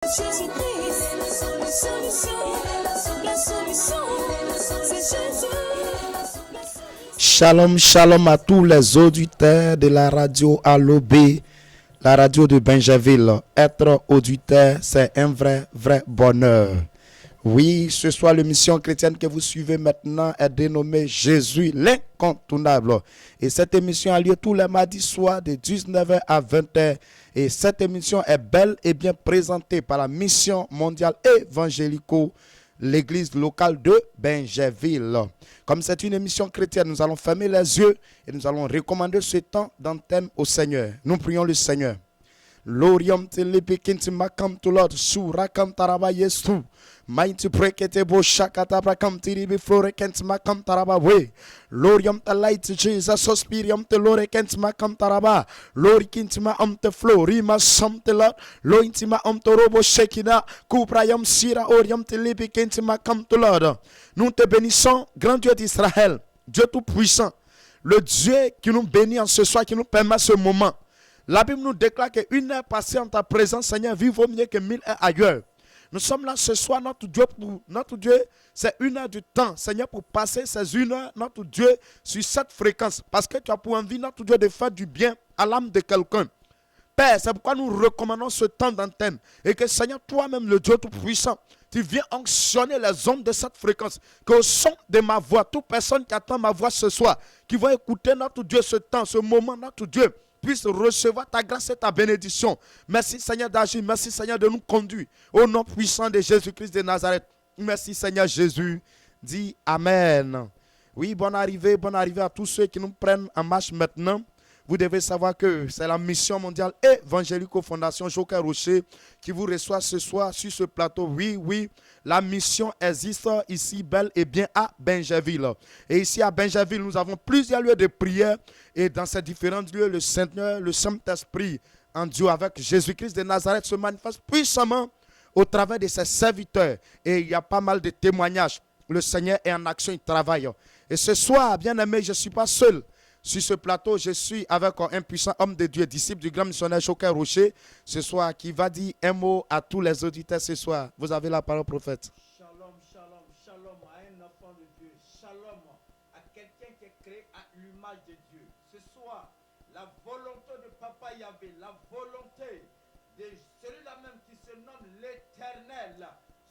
Jésus-Christ, la solution, la solution, c'est Jésus. Shalom, shalom à tous les auditeurs de la radio Alobé, la radio de Benjaville. Être auditeur, c'est un vrai bonheur. Oui, ce soir, l'émission chrétienne que vous suivez maintenant est dénommée Jésus l'incontournable. Et cette émission a lieu tous les mardis soirs de 19h à 20h. Et cette émission est belle et bien présentée par la mission mondiale évangélico, l'église locale de Benjaville. Comme c'est une émission chrétienne, nous allons fermer les yeux et nous allons recommander ce temps d'antenne au Seigneur. Nous prions le Seigneur. Lorium telepekinti makam tulot surakam taraba yesu mighty prekete bo shakata prakam tiribi florekent makam taraba we Lorium the light Jesus sospirium te lorekent makam taraba lorikintima te florima samte lot lointima te robo shekina kuprayam sira orium telepekinti makam tulot. Nous te bénissons, grand Dieu d'Israël, Dieu tout puissant, le Dieu qui nous bénit en ce soir, qui nous permet ce moment. La Bible nous déclare qu'une heure passée en ta présence, Seigneur, vit vaut mieux que 1000 heures ailleurs. Nous sommes là ce soir, notre Dieu, c'est une heure du temps, Seigneur, pour passer ces une heure, notre Dieu, sur cette fréquence. Parce que tu as pour envie, notre Dieu, de faire du bien à l'âme de quelqu'un. Père, c'est pourquoi nous recommandons ce temps d'antenne. Et que, Seigneur, toi-même, le Dieu Tout-Puissant, tu viens onctionner les ondes de cette fréquence. Qu'au son de ma voix, toute personne qui attend ma voix ce soir, qui va écouter notre Dieu ce temps, ce moment, notre Dieu, puisse recevoir ta grâce et ta bénédiction. Merci Seigneur d'agir, merci Seigneur de nous conduire au nom puissant de Jésus-Christ de Nazareth. Merci Seigneur Jésus. Dis Amen. Oui, bonne arrivée à tous ceux qui nous prennent en marche maintenant. Vous devez savoir que c'est la mission mondiale évangélique Fondation Joker Rocher qui vous reçoit ce soir sur ce plateau. Oui, la mission existe ici bel et bien à Benjaville. Et ici à Benjaville, nous avons plusieurs lieux de prière. Et dans ces différents lieux, le Seigneur, le Saint-Esprit, en Dieu avec Jésus-Christ de Nazareth, se manifeste puissamment au travers de ses serviteurs. Et il y a pas mal de témoignages. Le Seigneur est en action, il travaille. Et ce soir, bien aimé, je ne suis pas seul. Sur ce plateau, je suis avec un puissant homme de Dieu, disciple du grand missionnaire Joker Rocher, ce soir, qui va dire un mot à tous les auditeurs ce soir. Vous avez la parole, prophète. Shalom, shalom, shalom à un enfant de Dieu. Shalom à quelqu'un qui est créé à l'image de Dieu. Ce soir, la volonté de Papa Yahvé, la volonté de celui-là même qui se nomme l'Éternel,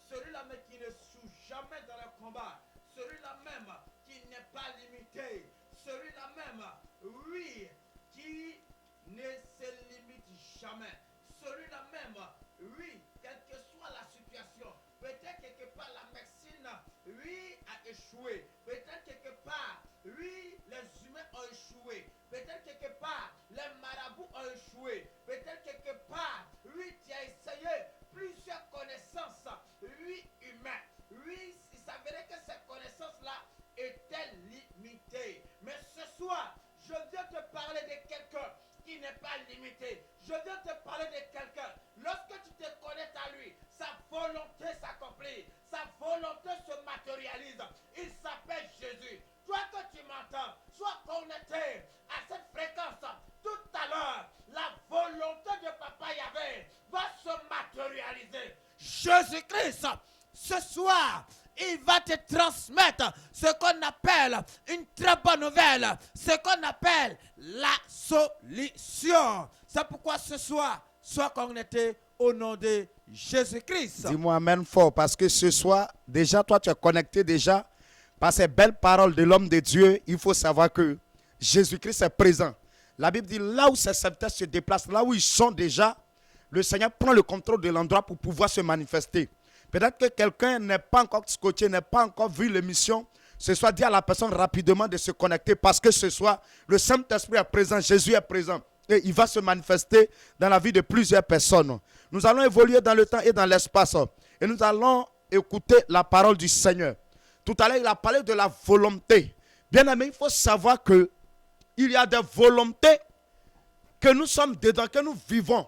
celui-là même qui ne souffre jamais dans le combat, celui-là même qui n'est pas limité, celui-là même, oui, qui ne se limite jamais. Celui-là même, oui, quelle que soit la situation, peut-être quelque part la médecine, oui, a échoué. Peut-être quelque part, oui, les humains ont échoué. Peut-être quelque part, les marabouts ont échoué. Peut-être quelque part, oui, tu as essayé plusieurs connaissances, oui, humaines. Oui, il s'avérait que ces connaissances-là étaient limitées. Mais ce soir, je viens te parler de quelqu'un qui n'est pas limité. Je viens te parler de quelqu'un. Lorsque tu te connectes à lui, sa volonté s'accomplit. Sa volonté se matérialise. Il s'appelle Jésus. Toi que tu m'entends, sois connecté à cette fréquence. Tout à l'heure, la volonté de Papa Yahvé va se matérialiser. Jésus-Christ, ce soir, il va te transmettre ce qu'on appelle une très bonne nouvelle, ce qu'on appelle la solution. C'est pourquoi ce soir, sois connecté au nom de Jésus-Christ. Dis-moi amen fort, parce que ce soir, déjà, toi, tu es connecté déjà par ces belles paroles de l'homme de Dieu. Il faut savoir que Jésus-Christ est présent. La Bible dit, là où ses serviteurs se déplacent, là où ils sont déjà, le Seigneur prend le contrôle de l'endroit pour pouvoir se manifester. Peut-être que quelqu'un n'est pas encore scotché, n'a pas encore vu l'émission. Ce soir, dis à la personne rapidement de se connecter parce que ce soir, le Saint-Esprit est présent, Jésus est présent. Et il va se manifester dans la vie de plusieurs personnes. Nous allons évoluer dans le temps et dans l'espace. Et nous allons écouter la parole du Seigneur. Tout à l'heure, il a parlé de la volonté. Bien aimé, il faut savoir qu'il y a des volontés que nous sommes dedans, que nous vivons,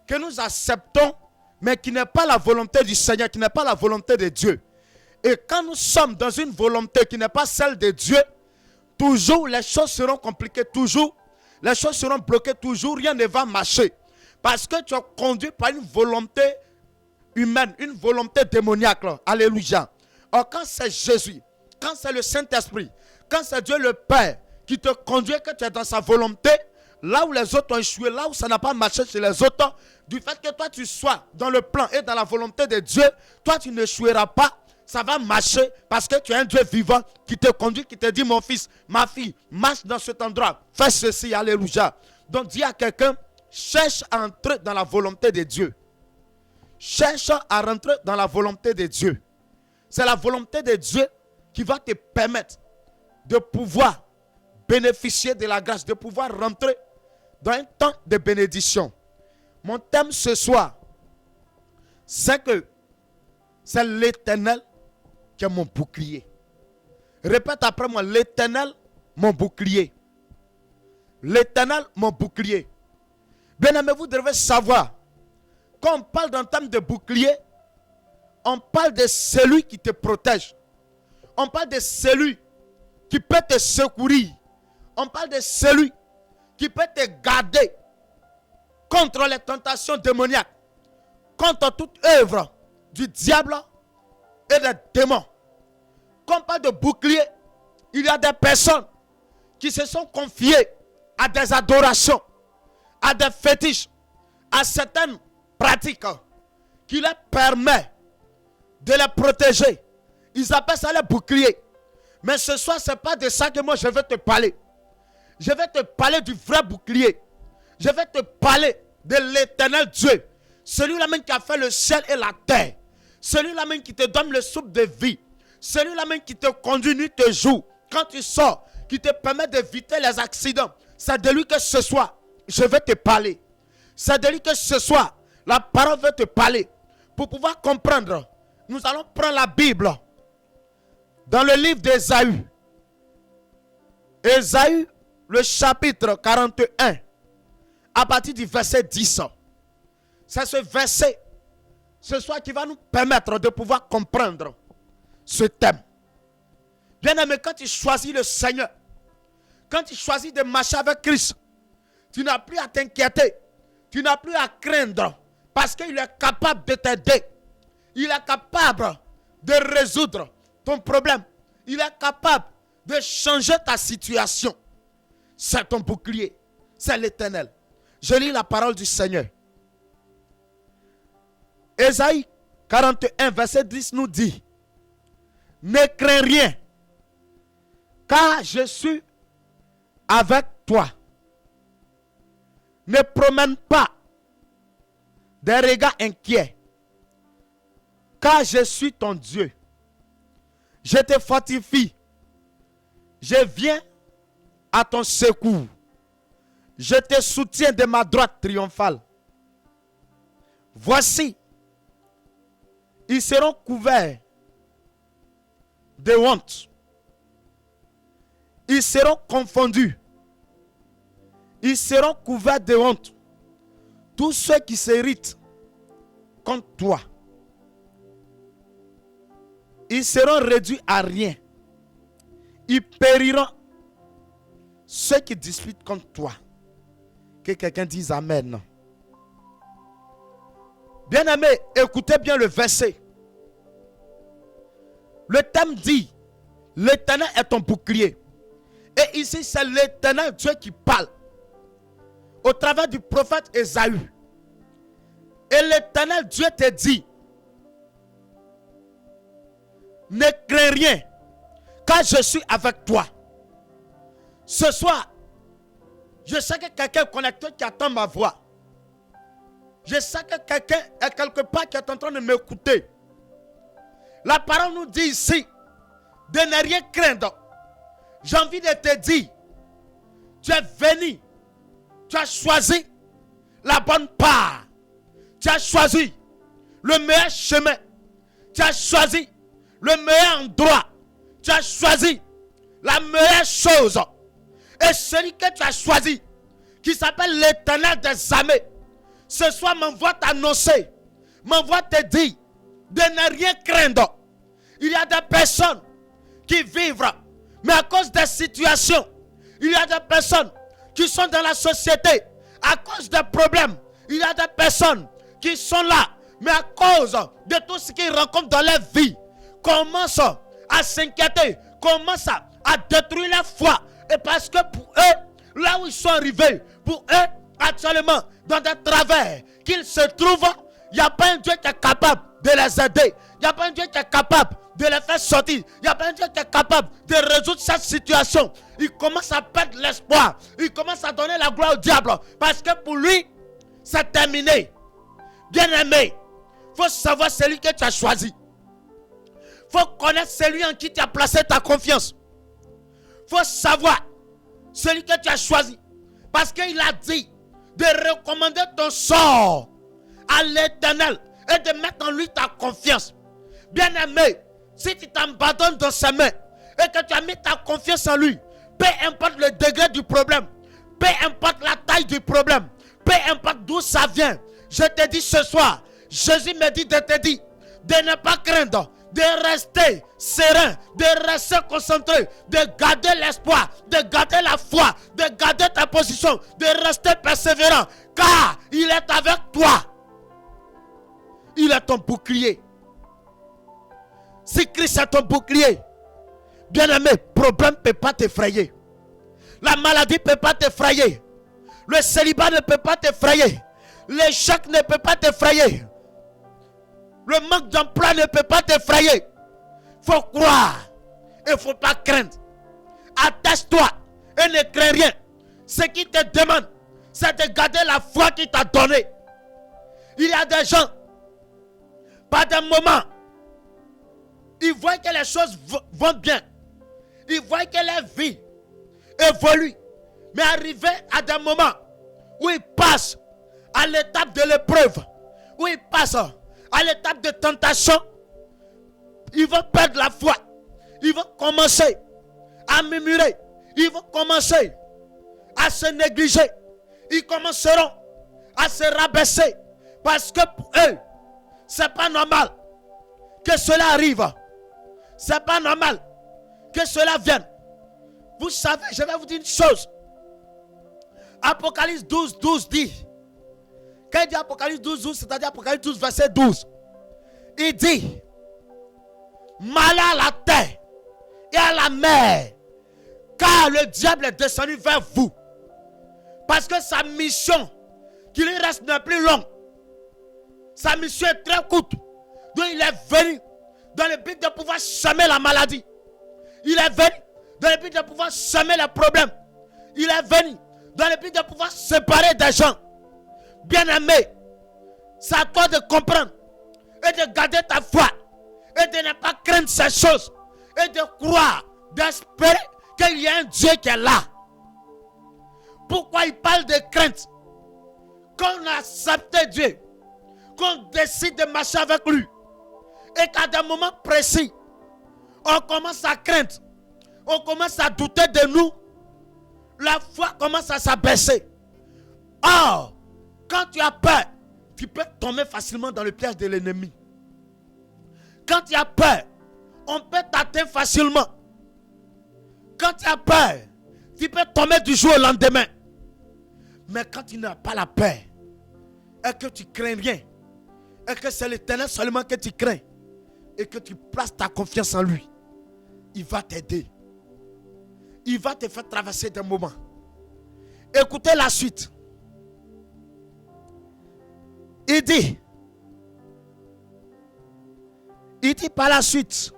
que nous acceptons, mais qui n'est pas la volonté du Seigneur, qui n'est pas la volonté de Dieu. Et quand nous sommes dans une volonté qui n'est pas celle de Dieu, toujours les choses seront compliquées, toujours les choses seront bloquées, toujours rien ne va marcher. Parce que tu es conduit par une volonté humaine, une volonté démoniaque. Là. Alléluia. Or, quand c'est Jésus, quand c'est le Saint-Esprit, quand c'est Dieu le Père qui te conduit, que tu es dans sa volonté, là où les autres ont échoué, là où ça n'a pas marché chez les autres, du fait que toi tu sois dans le plan et dans la volonté de Dieu, toi tu n'échoueras pas, ça va marcher parce que tu es un Dieu vivant qui te conduit, qui te dit mon fils, ma fille, marche dans cet endroit, fais ceci, alléluia. Donc dis à quelqu'un, cherche à entrer dans la volonté de Dieu. Cherche à rentrer dans la volonté de Dieu. C'est la volonté de Dieu qui va te permettre de pouvoir bénéficier de la grâce, de pouvoir rentrer dans un temps de bénédiction. Mon thème ce soir, c'est que c'est l'Éternel qui est mon bouclier. Répète après moi, l'Éternel, mon bouclier. L'Éternel, mon bouclier. Bien aimé, vous devez savoir, quand on parle d'un thème de bouclier, on parle de celui qui te protège. On parle de celui qui peut te secourir. On parle de celui qui peut te garder contre les tentations démoniaques, contre toute œuvre du diable et des démons. Quand on parle de bouclier, il y a des personnes qui se sont confiées à des adorations, à des fétiches, à certaines pratiques qui leur permettent de les protéger. Ils appellent ça les boucliers. Mais ce soir, ce n'est pas de ça que moi je vais te parler. Je vais te parler du vrai bouclier. Je vais te parler de l'Éternel Dieu. Celui-là même qui a fait le ciel et la terre. Celui-là même qui te donne le souffle de vie. Celui-là même qui te conduit nuit et jour. Quand tu sors, qui te permet d'éviter les accidents. C'est de lui que ce soir, je vais te parler. C'est de lui que ce soir, la parole veut te parler. Pour pouvoir comprendre, nous allons prendre la Bible dans le livre d'Ésaü. Ésaü, le chapitre 41, à partir du verset 10. C'est ce verset, ce soir, qui va nous permettre de pouvoir comprendre ce thème. Bien aimé, quand tu choisis le Seigneur, quand tu choisis de marcher avec Christ, tu n'as plus à t'inquiéter, tu n'as plus à craindre, parce qu'il est capable de t'aider. Il est capable de résoudre ton problème. Il est capable de changer ta situation. C'est ton bouclier, c'est l'Éternel. Je lis la parole du Seigneur. Ésaïe 41, verset 10 nous dit: ne crains rien, car je suis avec toi. Ne promène pas des regards inquiets, car je suis ton Dieu. Je te fortifie. Je viens à ton secours. Je te soutiens de ma droite triomphale. Voici, ils seront couverts de honte. Ils seront confondus. Ils seront couverts de honte. Tous ceux qui s'irritent contre toi. Ils seront réduits à rien. Ils périront, ceux qui disputent contre toi. Que quelqu'un dise Amen. Bien-aimé, écoutez bien le verset. Le thème dit: l'Éternel est ton bouclier. Et ici, c'est l'Éternel Dieu qui parle, au travers du prophète Ésaü. Et l'Éternel Dieu te dit: ne crains rien, car je suis avec toi. Ce soir, je sais que quelqu'un est connecté qui attend ma voix. Je sais que quelqu'un est quelque part qui est en train de m'écouter. La parole nous dit ici de ne rien craindre. J'ai envie de te dire, tu es venu, tu as choisi la bonne part. Tu as choisi le meilleur chemin. Tu as choisi le meilleur endroit. Tu as choisi la meilleure chose. Et celui que tu as choisi, qui s'appelle l'Éternel des armées, ce soir m'envoie t'annoncer, m'envoie te dire de ne rien craindre. Il y a des personnes qui vivent, mais à cause des situations, il y a des personnes qui sont dans la société à cause des problèmes. Il y a des personnes qui sont là mais à cause de tout ce qu'ils rencontrent dans leur vie, commencent à s'inquiéter, commencent à détruire leur foi. Et parce que pour eux, là où ils sont arrivés, pour eux, actuellement, dans des travers qu'ils se trouvent, il n'y a pas un Dieu qui est capable de les aider. Il n'y a pas un Dieu qui est capable de les faire sortir. Il n'y a pas un Dieu qui est capable de résoudre cette situation. Il commence à perdre l'espoir. Il commence à donner la gloire au diable. Parce que pour lui, c'est terminé. Bien-aimé, il faut savoir celui que tu as choisi. Il faut connaître celui en qui tu as placé ta confiance. Il faut savoir celui que tu as choisi. Parce qu'il a dit de recommander ton sort à l'Éternel et de mettre en lui ta confiance. Bien-aimé, si tu t'abandonnes dans ses mains et que tu as mis ta confiance en lui, peu importe le degré du problème, peu importe la taille du problème, peu importe d'où ça vient, je te dis ce soir, Jésus me dit de te dire de ne pas craindre, de rester serein, de rester concentré, de garder l'espoir, de garder la foi, de garder ta position, de rester persévérant, car il est avec toi. Il est ton bouclier. Si Christ est ton bouclier, bien-aimé, problème ne peut pas t'effrayer. La maladie ne peut pas t'effrayer. Le célibat ne peut pas t'effrayer. L'échec ne peut pas t'effrayer. Le manque d'emploi ne peut pas t'effrayer. Il faut croire. Il ne faut pas craindre. Attache-toi et ne crains rien. Ce qui te demande, c'est de garder la foi qu'il t'a donnée. Il y a des gens, par des moments, ils voient que les choses vont bien. Ils voient que leur vie évolue. Mais arrivé à des moments où ils passent à l'étape de l'épreuve, où ils passent à l'étape de tentation, ils vont perdre la foi. Ils vont commencer à murmurer. Ils vont commencer à se négliger. Ils commenceront à se rabaisser. Parce que pour eux, c'est pas normal que cela arrive. C'est pas normal que cela vienne. Vous savez, je vais vous dire une chose. Apocalypse 12, 12 dit. Quand il dit Apocalypse 12, 12, c'est-à-dire Apocalypse 12, verset 12. Il dit, malheur à la terre et à la mer, car le diable est descendu vers vous. Parce que sa mission qui lui reste n'est plus longue. Sa mission est très courte. Donc il est venu dans le but de pouvoir semer la maladie. Il est venu dans le but de pouvoir semer les problèmes. Il est venu dans le but de pouvoir séparer des gens. Bien-aimé, c'est à toi de comprendre et de garder ta foi et de ne pas craindre ces choses et de croire, d'espérer qu'il y a un Dieu qui est là. Pourquoi il parle de crainte? Quand on a accepté Dieu, qu'on décide de marcher avec lui et qu'à des moments précis, on commence à craindre, on commence à douter de nous, la foi commence à s'abaisser. Or, quand tu as peur, tu peux tomber facilement dans le piège de l'ennemi. Quand tu as peur, on peut t'atteindre facilement. Quand tu as peur, tu peux tomber du jour au lendemain. Mais quand tu n'as pas la peur, et que tu crains rien, et que c'est l'Éternel seulement que tu crains, et que tu places ta confiance en lui, il va t'aider. Il va te faire traverser des moments. Écoutez la suite. Il dit par la suite,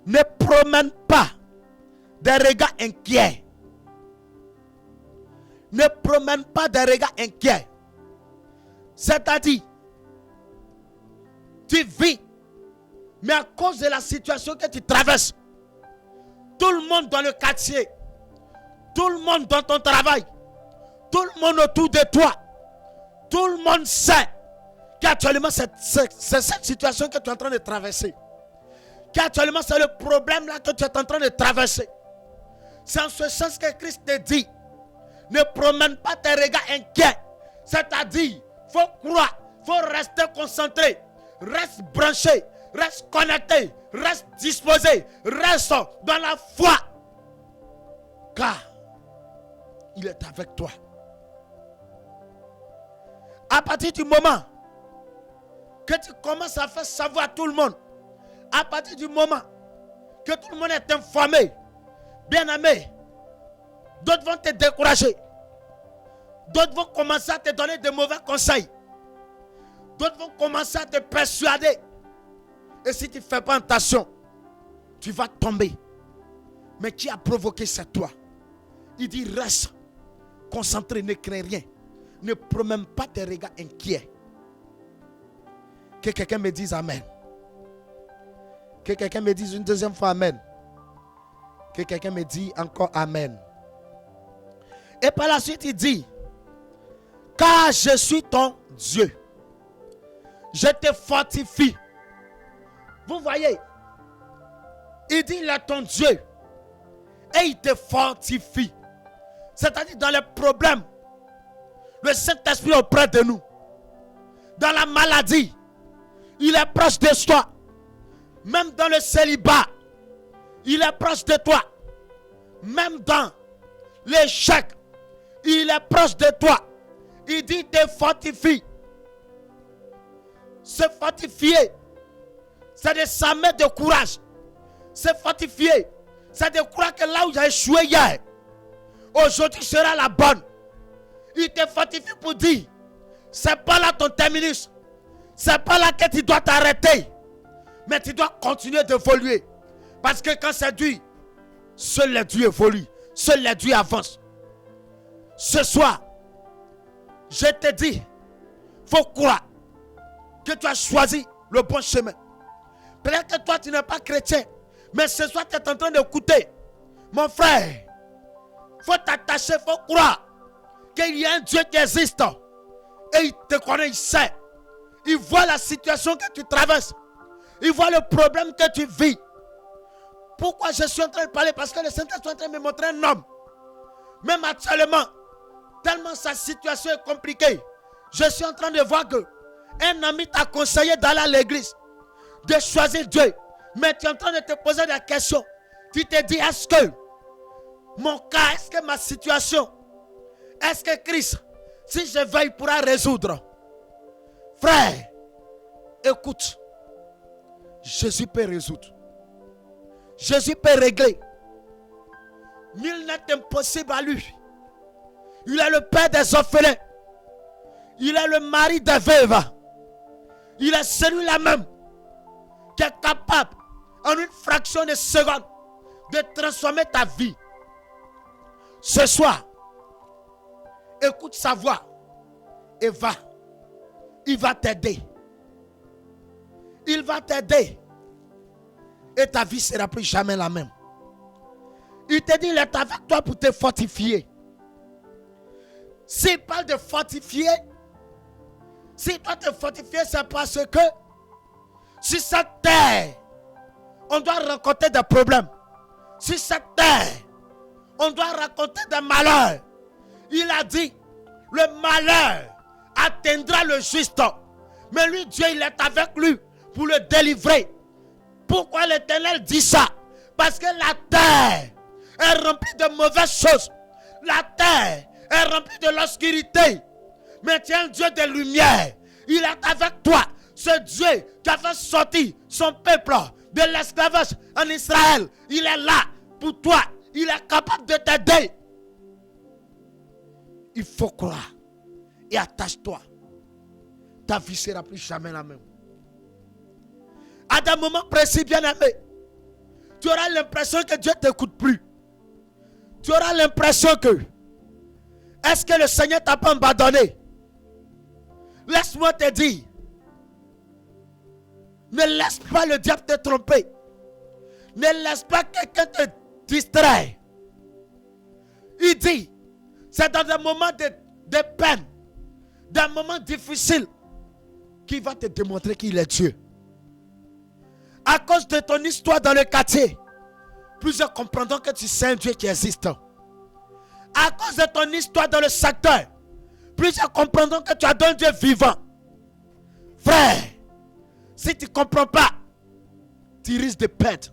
ne promène pas des regards inquiets. Ne promène pas des regards inquiets. C'est-à-dire, tu vis, mais à cause de la situation que tu traverses, tout le monde dans le quartier, tout le monde dans ton travail, tout le monde autour de toi, tout le monde sait qu'actuellement c'est cette situation que tu es en train de traverser. Qu'actuellement c'est le problème là que tu es en train de traverser. C'est en ce sens que Christ te dit, ne promène pas tes regards inquiets. C'est-à-dire, il faut croire, il faut rester concentré, reste branché, reste connecté, reste disposé, reste dans la foi. Car il est avec toi. À partir du moment que tu commences à faire savoir à tout le monde, à partir du moment que tout le monde est informé, bien aimé, d'autres vont te décourager. D'autres vont commencer à te donner de mauvais conseils. D'autres vont commencer à te persuader. Et si tu ne fais pas attention, tu vas tomber. Mais qui a provoqué ça, toi? Il dit reste concentré, ne crains rien. Ne promène pas tes regards inquiets. Que quelqu'un me dise amen. Que quelqu'un me dise une deuxième fois amen. Que quelqu'un me dise encore amen. Et par la suite, il dit, car je suis ton Dieu. Je te fortifie. Vous voyez, il dit, il est ton Dieu. Et il te fortifie. C'est-à-dire dans les problèmes, le Saint-Esprit est auprès de nous. Dans la maladie, il est proche de toi. Même dans le célibat, il est proche de toi. Même dans l'échec, il est proche de toi. Il dit te fortifie. Se fortifier, c'est de s'armer de courage. Se fortifier, c'est de croire que là où j'ai échoué hier, aujourd'hui sera la bonne. Il te fortifie pour dire, c'est pas là ton terminus. C'est pas là que tu dois t'arrêter. Mais tu dois continuer d'évoluer. Parce que quand c'est Dieu, seul les dieux évoluent. Seul les dieux avancent. Ce soir, je te dis, faut croire que tu as choisi le bon chemin. Peut-être que toi tu n'es pas chrétien, mais ce soir tu es en train d'écouter. Mon frère, faut t'attacher, faut croire qu'il y a un Dieu qui existe. Et il te connaît, il sait. Il voit la situation que tu traverses. Il voit le problème que tu vis. Pourquoi je suis en train de parler? Parce que le Saint-Esprit est en train de me montrer un homme. Même actuellement, tellement sa situation est compliquée, je suis en train de voir que un ami t'a conseillé d'aller à l'église, de choisir Dieu. Mais tu es en train de te poser des questions. Tu te dis, est-ce que mon cas, est-ce que ma situation, est-ce que Christ, si je veux, il pourra résoudre? Frère, écoute. Jésus peut résoudre. Jésus peut régler. Nul n'est impossible à lui. Il est le père des orphelins. Il est le mari des veuves. Il est celui-là même qui est capable, en une fraction de seconde, de transformer ta vie. Ce soir, écoute sa voix et va. Il va t'aider. Il va t'aider. Et ta vie ne sera plus jamais la même. Il te dit, il est avec toi pour te fortifier. S'il parle de fortifier, si toi te fortifier, c'est parce que sur cette terre, on doit rencontrer des problèmes. Sur cette terre, on doit rencontrer des malheurs. Il a dit, le malheur atteindra le juste. Mais lui, Dieu, il est avec lui pour le délivrer. Pourquoi l'Éternel dit ça? Parce que la terre est remplie de mauvaises choses. La terre est remplie de l'obscurité. Mais tu es un Dieu de lumière. Il est avec toi. Ce Dieu qui a fait sortir son peuple de l'esclavage en Israël. Il est là pour toi. Il est capable de t'aider. Il faut croire. Et attache-toi. Ta vie ne sera plus jamais la même. À des moments précis, bien aimé, tu auras l'impression que Dieu ne t'écoute plus. Tu auras l'impression que est-ce que le Seigneur t'a pas abandonné? Laisse-moi te dire, ne laisse pas le diable te tromper. Ne laisse pas quelqu'un te distraire. Il dit, c'est dans des moments de peine, des moments difficiles, qu'il va te démontrer qu'il est Dieu. À cause de ton histoire dans le quartier, plusieurs comprendront que tu sais un Dieu qui existe. À cause de ton histoire dans le secteur, plusieurs comprendront que tu as un Dieu vivant. Frère, si tu ne comprends pas, tu risques de perdre.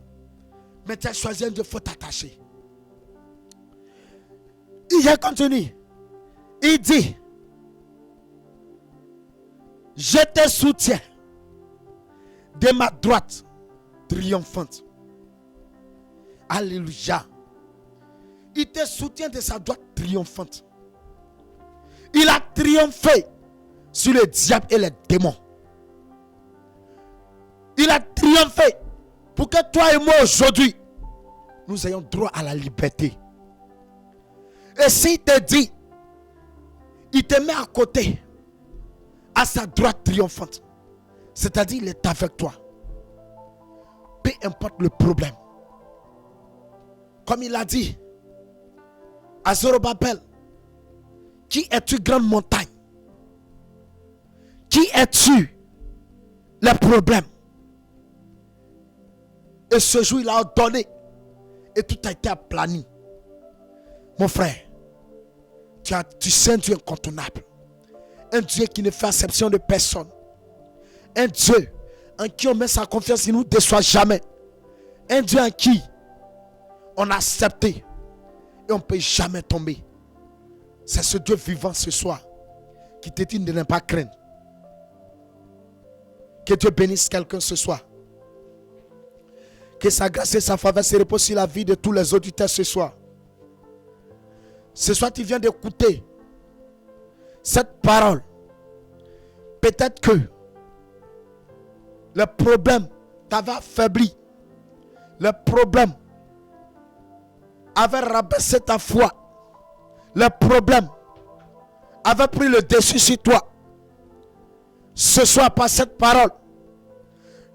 Mais tu as choisi un Dieu, il faut t'attacher. Il continue. Il dit, je te soutiens. de ma droite triomphante. Alléluia. Il te soutient de sa droite triomphante. Il a triomphé sur le diable et les démons. Il a triomphé pour que toi et moi aujourd'hui, nous ayons droit à la liberté. Et s'il te dit, il te met à côté, à sa droite triomphante, c'est-à-dire il est avec toi. Peu importe le problème. Comme il a dit à Zorobabel, qui es-tu grande montagne? Qui es-tu les problèmes? Et ce jour, il a ordonné et tout a été aplani. Mon frère, tu sais un Dieu incontournable. Un Dieu qui ne fait exception de personne. Un Dieu en qui on met sa confiance, il ne nous déçoit jamais. Un Dieu en qui on a accepté et on ne peut jamais tomber. C'est ce Dieu vivant ce soir qui te dit de ne pas craindre. Que Dieu bénisse quelqu'un ce soir. Que sa grâce et sa faveur se reposent sur la vie de tous les auditeurs ce soir. Ce soir, tu viens d'écouter cette parole. Peut-être que le problème t'avait affaibli. Le problème avait rabaissé ta foi. Le problème avait pris le dessus sur toi. Ce soir, par cette parole,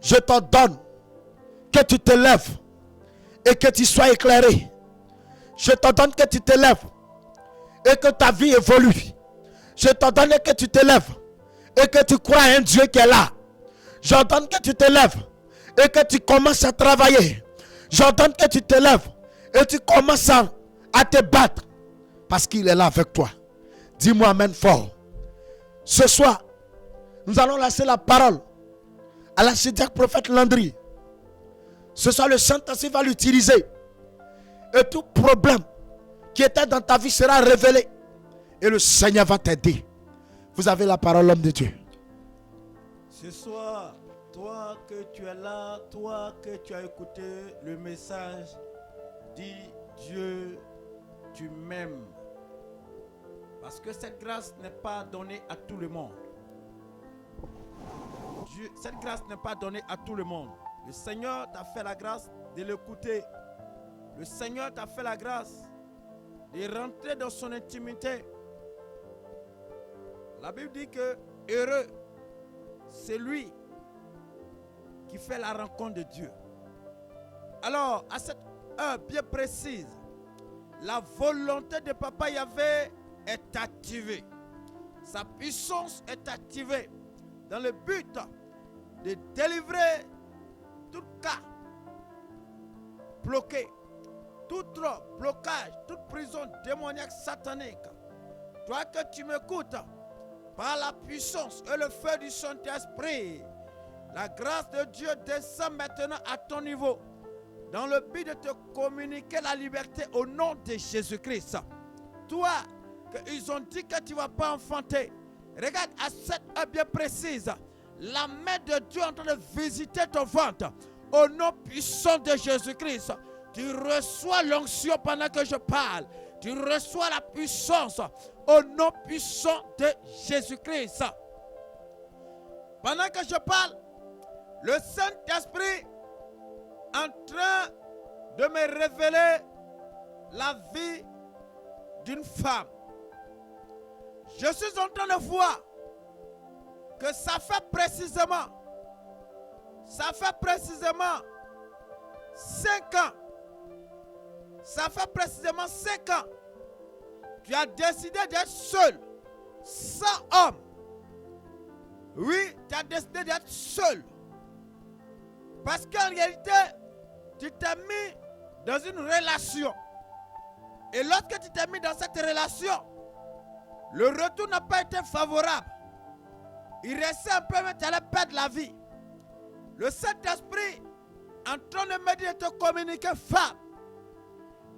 je t'ordonne que tu te lèves et que tu sois éclairé. Je t'ordonne que tu te lèves et que ta vie évolue. Je t'ordonne que tu te lèves et que tu crois à un Dieu qui est là. J'ordonne que tu te lèves et que tu commences à travailler. J'ordonne que tu te lèves et tu commences à te battre parce qu'il est là avec toi. Dis-moi amen fort. Ce soir, nous allons laisser la parole à l'archidiacre prophète Landry. Ce soir, le Saint-Esprit va l'utiliser. Et tout problème qui était dans ta vie sera révélé. Et le Seigneur va t'aider. Vous avez la parole, l'homme de Dieu. Ce soir, toi que tu es là, toi que tu as écouté le message, dis Dieu, tu m'aimes. Parce que cette grâce n'est pas donnée à tout le monde. Cette grâce n'est pas donnée à tout le monde. Le Seigneur t'a fait la grâce de l'écouter. Le Seigneur t'a fait la grâce de rentrer dans son intimité. La Bible dit que heureux, c'est lui qui fait la rencontre de Dieu. Alors, à cette heure bien précise, la volonté de Papa Yahvé est activée. Sa puissance est activée dans le but de délivrer tout cas bloqué, tout blocage, toute prison démoniaque satanique. Toi que tu m'écoutes, par la puissance et le feu du Saint-Esprit, la grâce de Dieu descend maintenant à ton niveau dans le but de te communiquer la liberté au nom de Jésus-Christ. Toi, qu'ils ont dit que tu ne vas pas enfanter, regarde à cette heure bien précise, la main de Dieu est en train de visiter ton ventre. Au nom puissant de Jésus-Christ, tu reçois l'onction pendant que je parle. Tu reçois la puissance au nom puissant de Jésus-Christ. Pendant que je parle, le Saint-Esprit est en train de me révéler la vie d'une femme. Je suis en train de voir que ça fait précisément 5 ans. Ça fait précisément 5 ans. Tu as décidé d'être seul, sans homme. Oui, tu as décidé d'être seul. Parce qu'en réalité, tu t'es mis dans une relation. Et lorsque tu t'es mis dans cette relation, le retour n'a pas été favorable. Il restait un peu, mais tu allais perdre la vie. Le Saint-Esprit, en train de me dire de te communiquer, femme,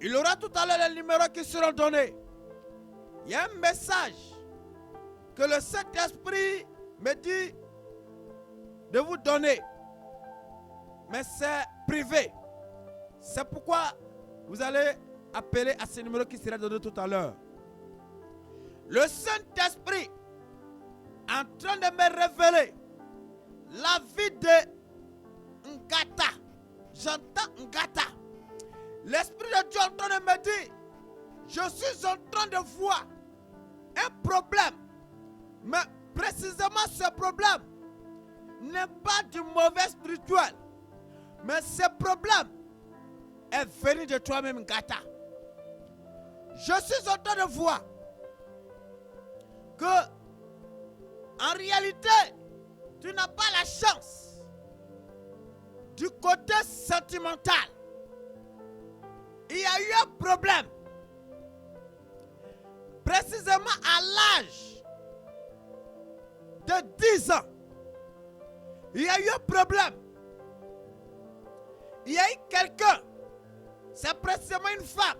il aura tout à l'heure les numéros qui seront donnés. Il y a un message que le Saint-Esprit me dit de vous donner. mais c'est privé. C'est pourquoi vous allez appeler à ce numéro qui sera donné tout à l'heure. Le Saint-Esprit est en train de me révéler la vie de Ngata. J'entends Ngata. L'Esprit de Dieu est en train de me dire, je suis en train de voir un problème. Mais précisément ce problème n'est pas du mauvais spirituel. Mais ce problème est venu de toi-même, Ngata. Je suis en train de voir que, en réalité, tu n'as pas la chance du côté sentimental. Il y a eu un problème. Précisément à l'âge de 10 ans, il y a eu un problème. Il y a eu quelqu'un, c'est précisément une femme,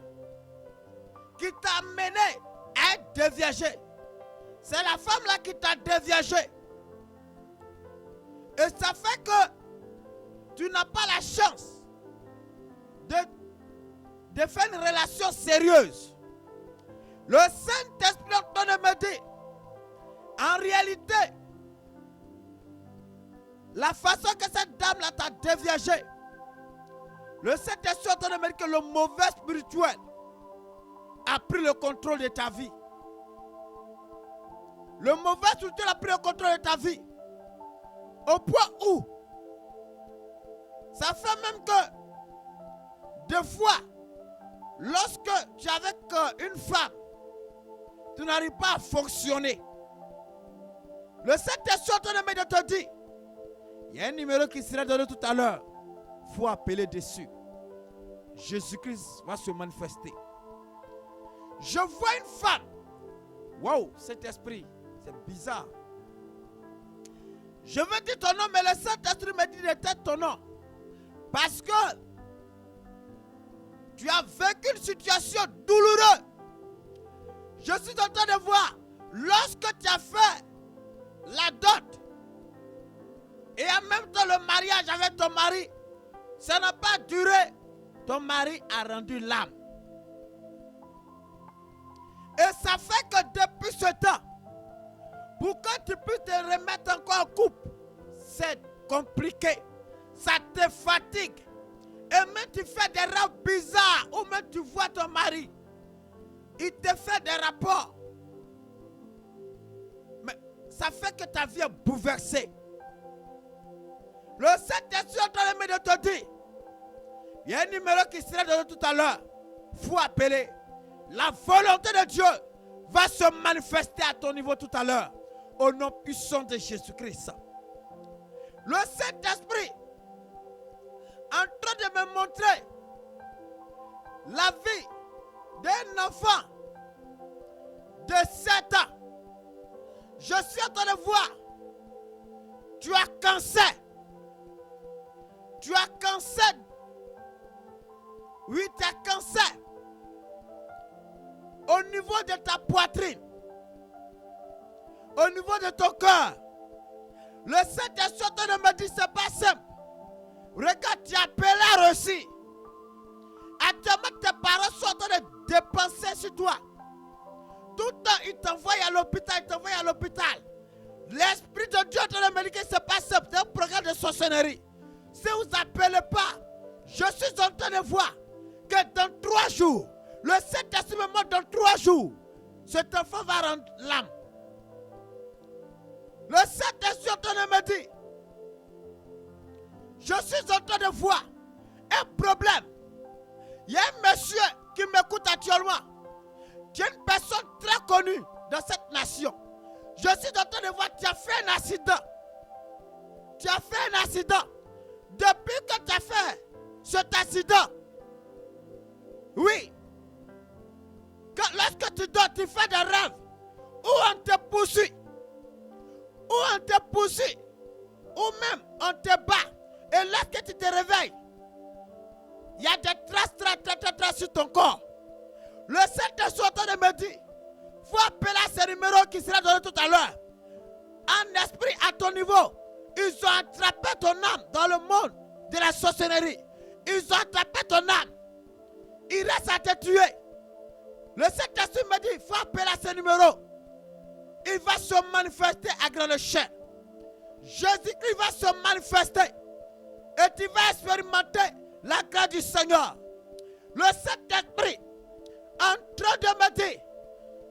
qui t'a amené à être déviagé. C'est la femme là qui t'a déviagé. Et ça fait que tu n'as pas la chance de faire une relation sérieuse. Le Saint-Esprit est en train de me dire, en réalité, la façon que cette dame-là t'a déviagé, le Saint-Esprit est en train de me dire que le mauvais spirituel a pris le contrôle de ta vie. Le mauvais spirituel a pris le contrôle de ta vie. Au point où, ça fait même que, des fois, lorsque tu es avec une femme, tu n'arrives pas à fonctionner. Le Saint-Esprit est en train de te dire, il y a un numéro qui sera donné tout à l'heure. Il faut appeler dessus. Jésus-Christ va se manifester. Je vois une femme. Wow, cet esprit, c'est bizarre. Je veux dire ton nom, mais le Saint-Esprit me dit de tête ton nom. Parce que tu as vécu une situation douloureuse. Je suis en train de voir, lorsque tu as fait la dot, et en même temps le mariage avec ton mari, ça n'a pas duré. Ton mari a rendu l'âme. Et ça fait que depuis ce temps, pour que tu puisses te remettre encore en couple, c'est compliqué. Ça te fatigue. Et même tu fais des rêves bizarres, ou même tu vois ton mari, il te fait des rapports. Mais ça fait que ta vie est bouleversée. Le Saint-Esprit est en train de te dire, il y a un numéro qui sera donné tout à l'heure. Il faut appeler. La volonté de Dieu va se manifester à ton niveau tout à l'heure. Au nom puissant de Jésus-Christ. Le Saint-Esprit est en train de me montrer la vie d'un enfant de 7 ans. Je suis en train de voir. Tu as cancer. Tu as cancer. Oui, tu as cancer. Au niveau de ta poitrine. Au niveau de ton cœur. Le Saint-Esprit me dit, c'est pas simple. Regarde, tu as appelé aussi. Actuellement, tes parents sont en train de dépenser sur toi. Tout le temps, ils t'envoient à l'hôpital, L'Esprit de Dieu est en train de me dire que c'est pas simple. C'est un programme de sorcellerie. Si vous n'appelez pas, je suis en train de voir que dans 3 jours, le Saint-Esprit me montre dans 3 jours, cet enfant va rendre l'âme. Le Saint-Esprit est en train de me dire, je suis en train de voir un problème. Il y a un monsieur qui m'écoute actuellement. Tu es une personne très connue dans cette nation. Je suis en train de voir, tu as fait un accident. Tu as fait un accident. Depuis que tu as fait cet accident, oui, lorsque tu dors, tu fais des rêves où on te poursuit, ou même on te bat. Et lorsque tu te réveilles, il y a des traces sur ton corps. Le Saint-Esprit est en train de me dire, il faut appeler à ce numéro qui sera donné tout à l'heure. Un esprit à ton niveau, ils ont attrapé ton âme dans le monde de la sorcellerie. Ils ont attrapé ton âme. Il reste à te tuer. Le Saint-Esprit me dit, il faut appeler à ce numéro. Il va se manifester à grande échelle. Jésus-Christ va se manifester. Et tu vas expérimenter la grâce du Seigneur. Le Saint-Esprit, en train de me dire,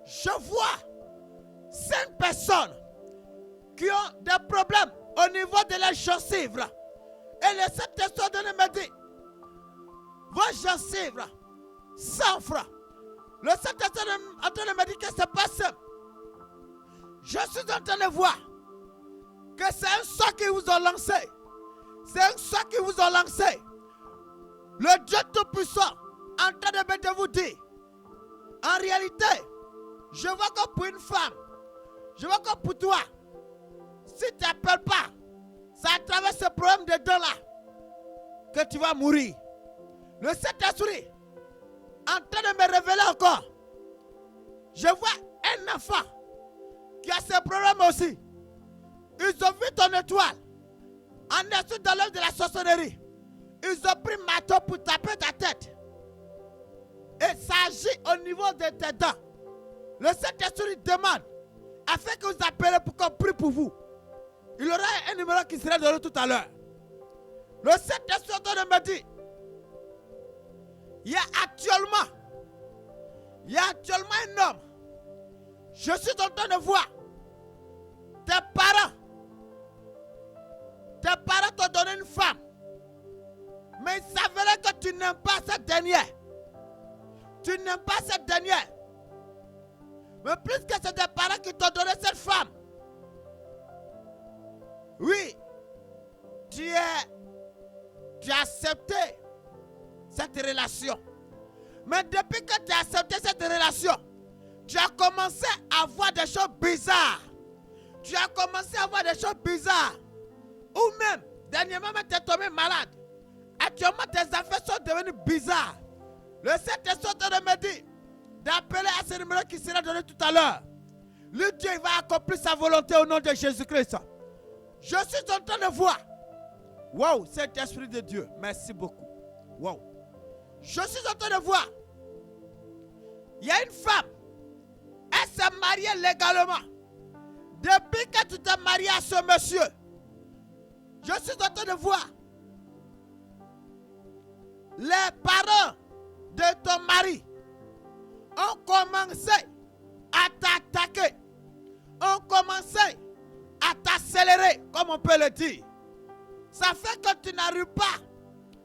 je vois 5 personnes qui ont des problèmes au niveau de la gencive. Et le Saint-Esprit me dit, vos gencives s'enfrent. Le Saint-Esprit est en train de me dire que c'est pas simple. Je suis en train de voir que c'est un sort qui vous a lancé. C'est un sort qui vous a lancé. Le Dieu Tout-Puissant en train de vous dire, en réalité, je vois que pour une femme, je vois que pour toi, si tu n'appelles pas, c'est à travers ce problème de dents-là que tu vas mourir. Le Saint-Esprit, en train de me révéler encore, je vois un enfant qui a ce problème aussi. Ils ont vu ton étoile en dessous de l'œuvre de la sorcellerie. Ils ont pris marteau pour taper ta tête. Et ça agit au niveau de tes dents. Le Saint-Esprit demande afin que vous appelez pour qu'on prie pour vous. Il y aura un numéro qui sera donné tout à l'heure. Le Saint-Esprit me dit, il y a actuellement un homme. Je suis en train de voir tes parents t'ont donné une femme. Mais il s'avérait que tu n'aimes pas cette dernière. Tu n'aimes pas cette dernière. Mais plus que c'est tes parents qui t'ont donné cette femme. Oui, tu as accepté cette relation. Mais depuis que tu as accepté cette relation, tu as commencé à voir des choses bizarres. Tu as commencé à voir des choses bizarres. Ou même, dernièrement, tu es tombé malade. Actuellement, tes affaires sont devenues bizarres. Le Saint-Esprit me dit d'appeler à ce numéro qui sera donné tout à l'heure. Le Dieu va accomplir sa volonté au nom de Jésus-Christ. Je suis en train de voir. Wow, Saint-Esprit de Dieu, merci beaucoup. Wow. Je suis en train de voir. Il y a une femme. Elle s'est mariée légalement. Depuis que tu t'es marié à ce monsieur, je suis en train de voir. Les parents de ton mari ont commencé à t'attaquer, ont commencé à t'accélérer, comme on peut le dire. Ça fait que tu n'arrives pas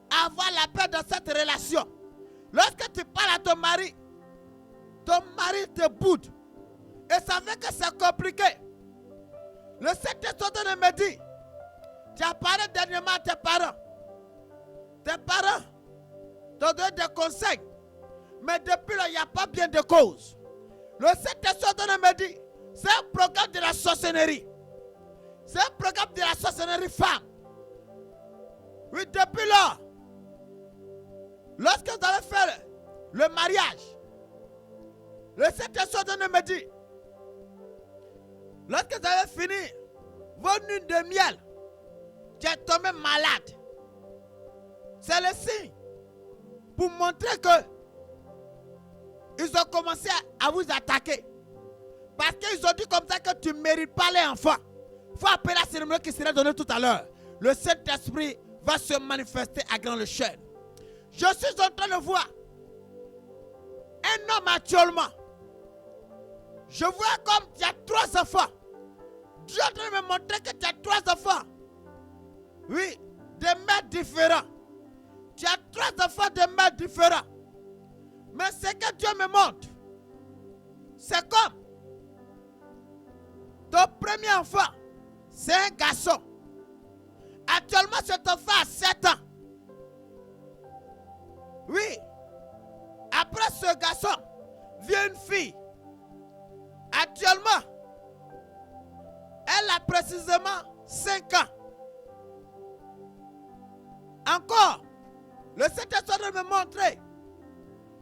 à avoir la paix dans cette relation. Lorsque tu parles à ton mari te boude. Et ça fait que c'est compliqué. Le Saint-Esprit me dit, tu as parlé dernièrement à tes parents. Tes parents t'ont donné des conseils. Mais depuis là, il n'y a pas bien de cause. Le Saint-Esprit me dit, c'est un programme de la sorcellerie. C'est un programme de la sorcellerie femme. Oui, depuis là, lorsque vous avez fait le mariage, le Saint-Esprit me dit, lorsque vous avez fini vos nuits de miel, tu es tombé malade. C'est le signe pour montrer que ils ont commencé à vous attaquer. Parce qu'ils ont dit comme ça que tu ne mérites pas les enfants. Il faut appeler la cérémonie qui sera donnée tout à l'heure. Le Saint-Esprit va se manifester à grande échelle. Je suis en train de voir un homme actuellement. Je vois comme tu as 3 enfants. Dieu est en train de me montrer que tu as 3 enfants. Oui, de mères différents. Tu as 3 enfants de mères différents. Mais ce que Dieu me montre, c'est comme ton premier enfant, c'est un garçon. Actuellement, cet enfant a 7 ans. Oui. Après ce garçon, vient une fille. Actuellement, elle a précisément 5 ans. Encore, le Saint-Esprit me montrer.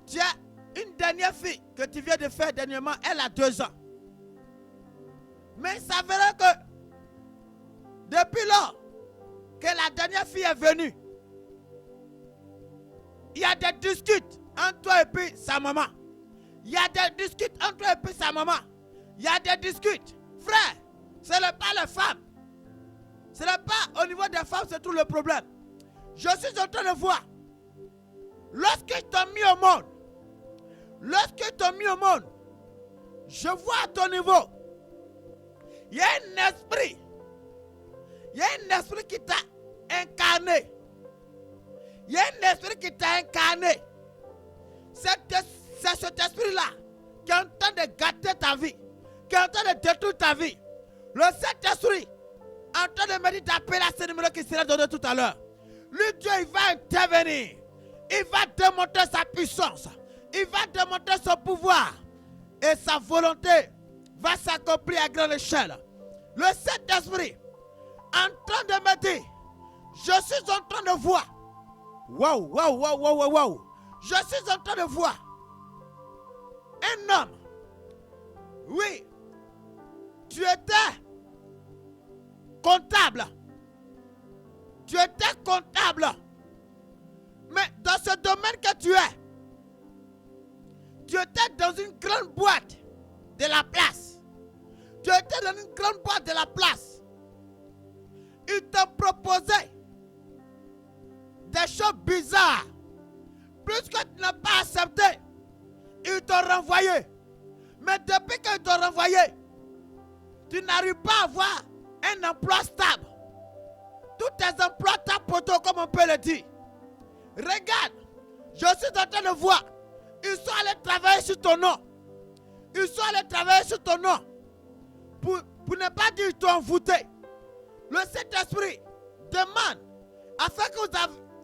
Tu as une dernière fille que tu viens de faire dernièrement, elle a 2 ans. Mais il s'avérait que depuis lors que la dernière fille est venue, Il y a des disputes entre toi et puis sa maman. Il y a des disputes entre toi et puis sa maman. Il y a des disputes. Frère, ce n'est pas les femmes. Ce n'est pas au niveau des femmes, c'est tout le problème. Je suis en train de voir. Lorsqu'ils t'ont mis au monde, je vois à ton niveau, il y a un esprit. Il y a un esprit qui t'a incarné. Il y a un esprit qui t'a incarné. C'est cet esprit-là qui est en train de gâter ta vie, qui est en train de détruire ta vie. Le Saint-Esprit en train de me dire d'appeler à ce numéro qui sera donné tout à l'heure. Lui, Dieu, il va intervenir. Il va démontrer sa puissance. Il va démontrer son pouvoir. Et sa volonté va s'accomplir à grande échelle. Le Saint-Esprit en train de me dire, je suis en train de voir. Waouh. Je suis en train de voir un homme. Oui, tu étais comptable. Mais dans ce domaine que tu étais dans une grande boîte de la place. Tu étais dans une grande boîte de la place. Il te proposait des choses bizarres. Puisque tu n'as pas accepté, ils t'ont renvoyé. Mais depuis qu'ils t'ont renvoyé, tu n'arrives pas à avoir un emploi stable. Tous tes emplois tapotent, comme on peut le dire. Regarde, je suis en train de voir. Ils sont allés travailler sur ton nom. Pour ne pas dire qu'ils t'ont envoûté. Le Saint-Esprit demande afin que vous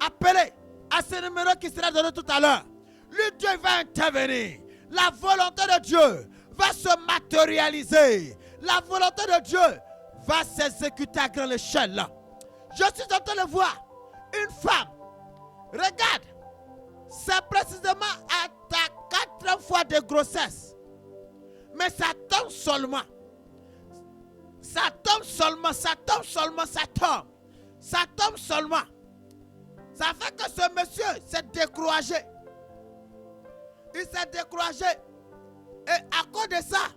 appelez à ce numéro qui sera donné tout à l'heure. Le Dieu va intervenir. La volonté de Dieu va se matérialiser. La volonté de Dieu va s'exécuter à grande échelle. Je suis en train de voir une femme. Regarde, c'est précisément à ta 4 fois de grossesse. Mais ça tombe seulement. Ça tombe seulement. Ça fait que ce monsieur s'est découragé. Il s'est découragé. Et à cause de ça,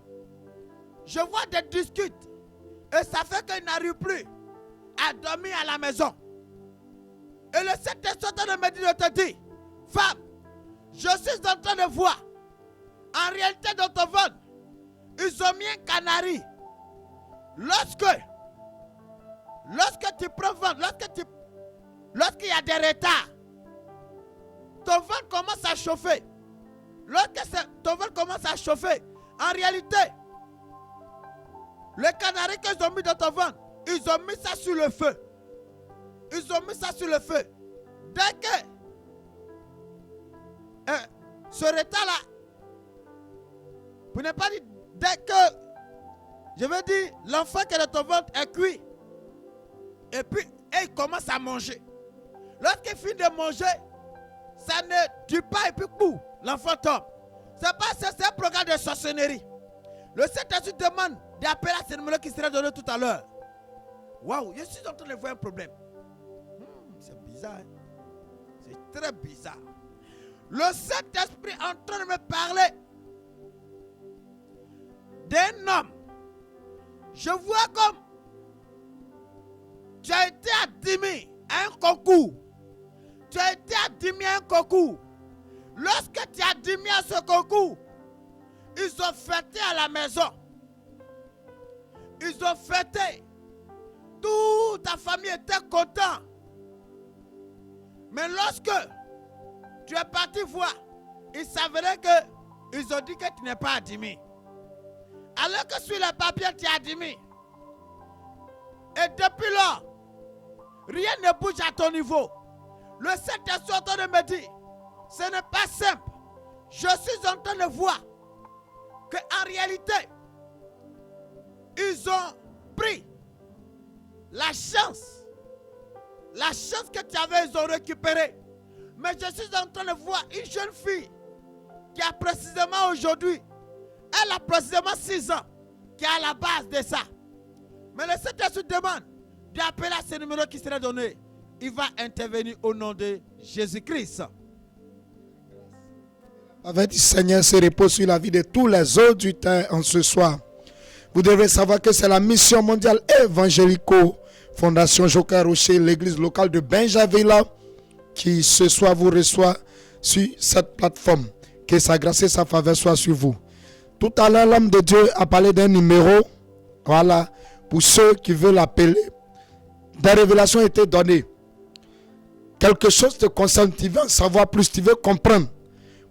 je vois des disputes. Et ça fait qu'il n'arrive plus à dormir à la maison. Et le Saint-Esprit me dit de te dire, femme, je suis en train de voir. En réalité, dans ton ventre, ils ont mis un canari. Lorsque tu prends ventre, lorsqu'il y a des retards, ton ventre commence à chauffer. Ton ventre commence à chauffer, en réalité, le canari qu'ils ont mis dans ton ventre, ils ont mis ça sur le feu. Dès que ce retard-là, pour ne pas dire, dès que, je veux dire, l'enfant qui est dans ton ventre est cuit, et puis il commence à manger. Lorsqu'il finit de manger, ça ne dure pas et puis boum, l'enfant tombe. C'est un programme de sorcellerie. Le Saint-Esprit demande d'appeler à ce numéro qui sera donné tout à l'heure. Waouh, je suis en train de voir un problème. C'est bizarre. Hein? C'est très bizarre. Le Saint-Esprit est en train de me parler d'un homme. Je vois comme tu as été admis à un concours. Lorsque tu as admis à ce concours, ils ont fêté à la maison. Toute ta famille était contente. Mais lorsque tu es parti voir, il s'avérait qu'ils ont dit que tu n'es pas admis. Alors que sur le papier, tu es admis. Et depuis là, rien ne bouge à ton niveau. Le Saint-Esprit est en train de me dire, ce n'est pas simple. Je suis en train de voir qu'en réalité, ils ont pris la chance que tu avais, ils ont récupéré. Mais je suis en train de voir une jeune fille qui a précisément aujourd'hui, elle a précisément 6 ans, qui est à la base de ça. Mais le Saint-Esprit demande d'appeler à ce numéro qui sera donné. Il va intervenir au nom de Jésus-Christ. Avec du Seigneur se repose sur la vie de tous les auditeurs en ce soir. Vous devez savoir que c'est la mission mondiale évangélico Fondation Joker Rocher, l'église locale de Benjaville, qui ce soir vous reçoit sur cette plateforme. Que sa grâce et sa faveur soient sur vous. Tout à l'heure, l'homme de Dieu a parlé d'un numéro. Voilà, pour ceux qui veulent appeler. Des révélations ont été données. Quelque chose te concerne, tu veux en savoir plus, tu veux comprendre.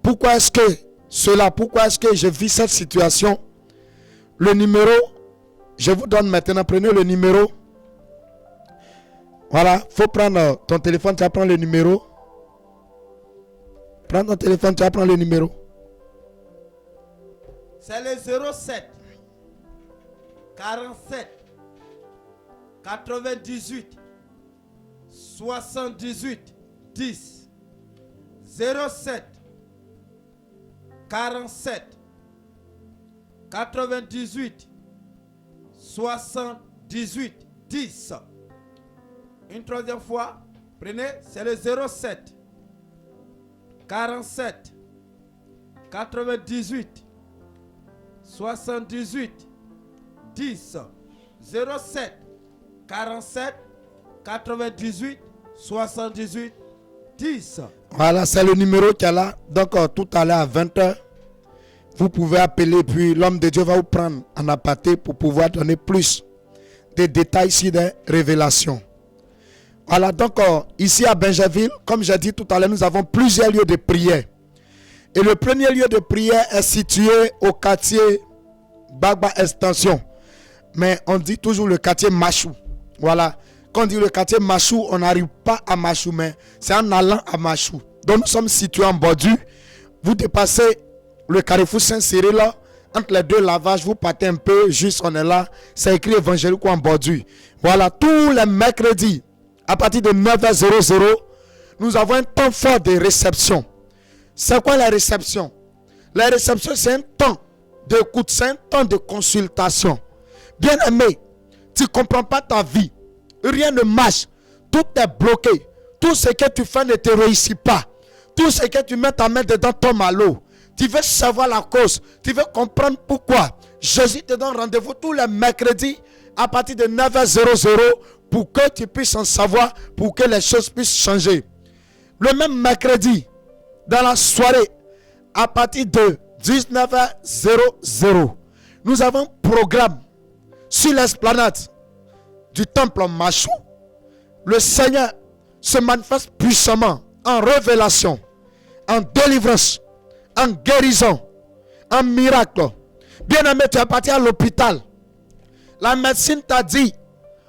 Pourquoi est-ce que cela, pourquoi est-ce que je vis cette situation? Le numéro, je vous donne maintenant, prenez le numéro. Voilà, il faut prendre ton téléphone, tu vas prendre le numéro. Prends ton téléphone, tu vas prendre le numéro. C'est le 07 47 98 78 10. 07 47 98 78 10. Une troisième fois, prenez, c'est le 07 47 98 78 10. 07 47 98 78 10. Voilà, c'est le numéro qu'il y a là. Donc, tout à l'heure à 20h, vous pouvez appeler, puis l'homme de Dieu va vous prendre en aparté pour pouvoir donner plus de détails sur des révélations. Voilà, donc ici à Benjaville, comme j'ai dit tout à l'heure, nous avons plusieurs lieux de prière. Et le premier lieu de prière est situé au quartier Bagba Extension. Mais on dit toujours le quartier Machou. Voilà. Quand on dit le quartier Machou, on n'arrive pas à Machou, mais c'est en allant à Machou. Donc nous sommes situés en bordure. Vous dépassez le carrefour Saint-Cyril là. Entre les deux lavages, vous partez un peu, juste on est là. C'est écrit évangélique en bordure. Voilà, tous les mercredis, à partir de 9h00, nous avons un temps fort de réception. C'est quoi la réception? La réception, c'est un temps d'écoute, c'est un temps de consultation. Bien aimé, tu ne comprends pas ta vie. Rien ne marche. Tout est bloqué. Tout ce que tu fais ne te réussit pas. Tout ce que tu mets ta main dedans tombe à l'eau. Tu veux savoir la cause. Tu veux comprendre pourquoi. Jésus te donne rendez-vous tous les mercredis à partir de 9h00 pour que tu puisses en savoir, pour que les choses puissent changer. Le même mercredi, dans la soirée, à partir de 19h00, nous avons un programme sur l'esplanade du temple Machou. Le Seigneur se manifeste puissamment en révélation, en délivrance, en guérison, en miracle. Bien aimé, tu es parti à l'hôpital. La médecine t'a dit,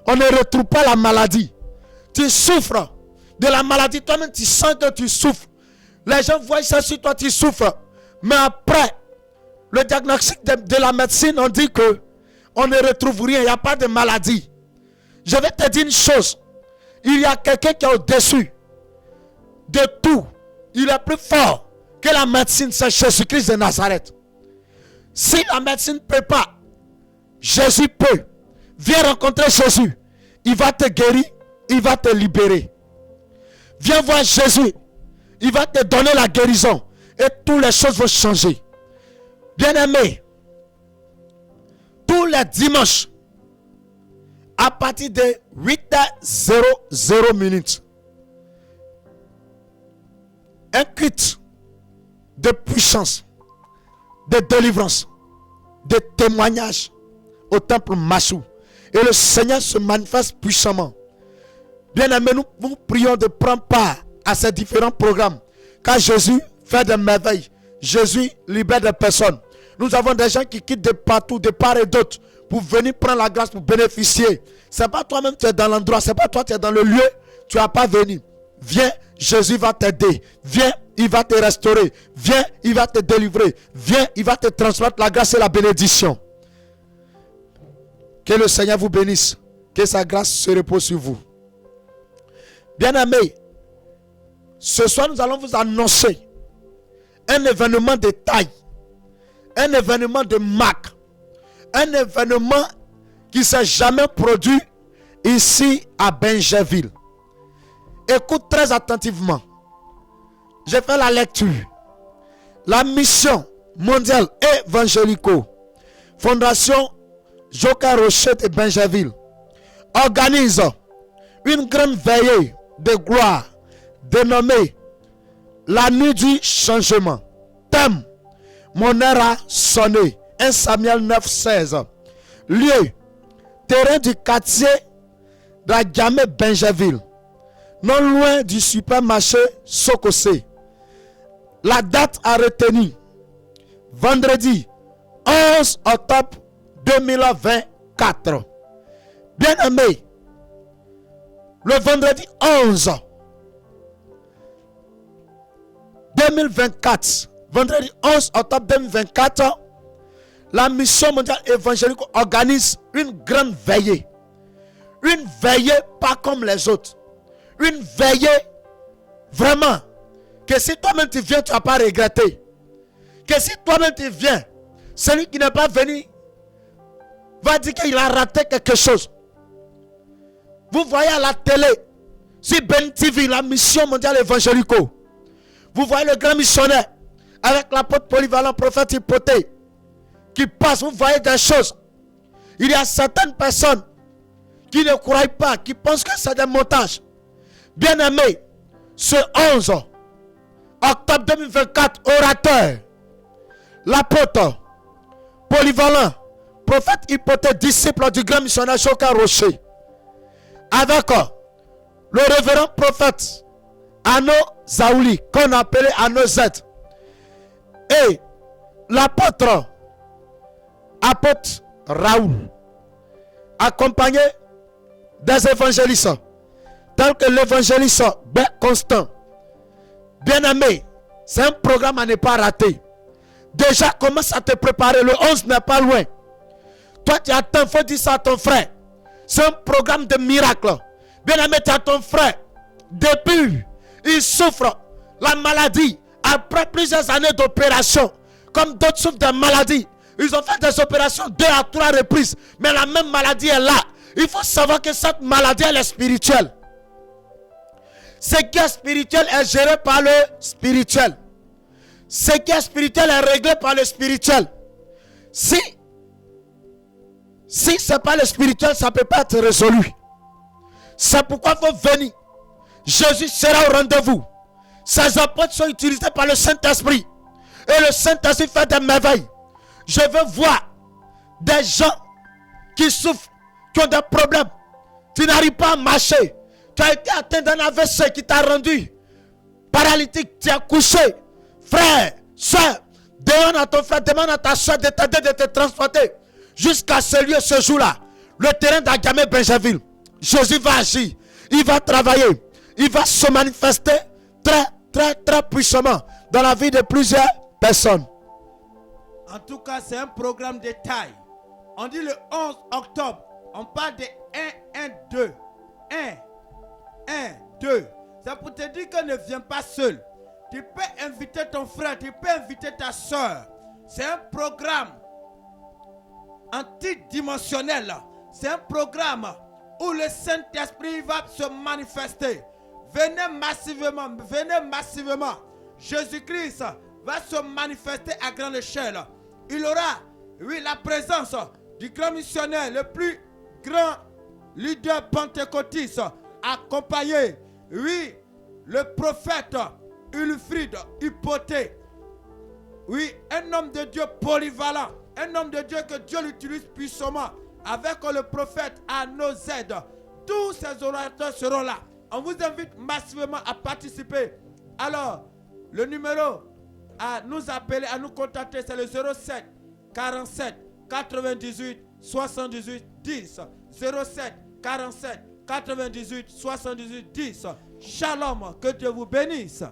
on ne retrouve pas la maladie. Tu souffres de la maladie, toi-même tu sens que tu souffres. Les gens voient ça sur toi, tu souffres. Mais après, le diagnostic de la médecine, on dit que on ne retrouve rien, il n'y a pas de maladie. Je vais te dire une chose. Il y a quelqu'un qui est au-dessus de tout. Il est plus fort que la médecine, c'est Jésus-Christ de Nazareth. Si la médecine ne peut pas, Jésus peut. Viens rencontrer Jésus. Il va te guérir, il va te libérer. Viens voir Jésus. Il va te donner la guérison. Et toutes les choses vont changer. Bien-aimé, tous les dimanches, à partir de 8h00, un culte de puissance, de délivrance, de témoignage au temple Machou. Et le Seigneur se manifeste puissamment. Bien-aimés, nous prions de prendre part à ces différents programmes. Car Jésus fait des merveilles. Jésus libère des personnes. Nous avons des gens qui quittent de partout, de part et d'autre, pour venir prendre la grâce, pour bénéficier. Ce n'est pas toi-même qui es dans l'endroit, ce n'est pas toi qui es dans le lieu, tu n'as pas venu. Viens, Jésus va t'aider. Viens, il va te restaurer. Viens, il va te délivrer. Viens, il va te transmettre la grâce et la bénédiction. Que le Seigneur vous bénisse. Que sa grâce se repose sur vous. Bien-aimés, ce soir nous allons vous annoncer un événement de taille, un événement de marque, un événement qui ne s'est jamais produit ici à Benjaville. Écoute très attentivement. Je fais la lecture. la mission mondiale évangélico, Fondation Joca Rocher de Benjaville, organise une grande veillée de gloire dénommée la nuit du changement. Thème: mon heure a sonné. 1 Samuel 9,16. Lieu: terrain du quartier de la Gamé Benjaville, non loin du supermarché Sokosé. La date à retenir: vendredi 11 octobre 2024. Bien aimé, le vendredi 11 2024, vendredi 11 octobre 2024, la mission mondiale évangélique organise une grande veillée. Une veillée pas comme les autres. Une veillée vraiment que si toi-même tu viens, tu ne vas pas regretter. Que si toi-même tu viens, celui qui n'est pas venu va dire qu'il a raté quelque chose. Vous voyez à la télé, sur Ben TV, la mission mondiale évangélico. Vous voyez le grand missionnaire avec l'apôtre polyvalent prophète Hypothée qui passe. Vous voyez des choses. Il y a certaines personnes qui ne croient pas, qui pensent que c'est des montages. Bien aimé, ce 11 octobre 2024, orateur, l'apôtre polyvalent prophète Hypothée, disciple du grand missionnaire Joca Rocher, avec le révérend prophète Ano Zaouli, qu'on appelait Ano Z, et l'apôtre Raoul, accompagné des évangélistes tels que l'évangéliste Constant. Bien aimé, c'est un programme à ne pas rater. Déjà, commence à te préparer. Le 11 n'est pas loin. Toi, tu attends, il faut dire ça à ton frère. C'est un programme de miracle. Bien aimé, tu as ton frère. Depuis, il souffre la maladie. Après plusieurs années d'opération, comme d'autres souffrent de maladies, ils ont fait des opérations 2 à 3 reprises. Mais la même maladie est là. Il faut savoir que cette maladie, elle est spirituelle. Ce qui est spirituel est géré par le spirituel. Ce qui est spirituel est réglé par le spirituel. Si ce n'est pas le spirituel, ça ne peut pas être résolu. C'est pourquoi il faut venir. Jésus sera au rendez-vous. Ses apôtres sont utilisés par le Saint-Esprit. Et le Saint-Esprit fait des merveilles. Je veux voir des gens qui souffrent, qui ont des problèmes. Tu n'arrives pas à marcher. Tu as été atteint d'un AVC qui t'a rendu paralytique. Tu as couché. Frère, soeur, demande à ton frère, demande à ta soeur de t'aider, de te transporter jusqu'à ce lieu, ce jour-là. Le terrain d'Agamé Benjaville. Jésus va agir. Il va travailler. Il va se manifester très puissamment dans la vie de plusieurs personnes. En tout cas, c'est un programme de taille. On dit le 11 octobre. On parle de 1-1-2. 1-1-2. C'est pour te dire que ne viens pas seul. Tu peux inviter ton frère, tu peux inviter ta soeur. C'est un programme antidimensionnel. C'est un programme où le Saint-Esprit va se manifester. Venez massivement. Jésus-Christ va se manifester à grande échelle. Il aura, la présence du grand missionnaire, le plus grand leader pentecôtiste, accompagné, le prophète Ulfrid Hypothée, un homme de Dieu polyvalent, un homme de Dieu que Dieu l'utilise puissamment, avec le prophète Ano Z. Tous ces orateurs seront là. On vous invite massivement à participer. Alors, le numéro à nous appeler, à nous contacter, c'est le 07 47 98 78 10. 07 47 98 78 10. Shalom, que Dieu vous bénisse.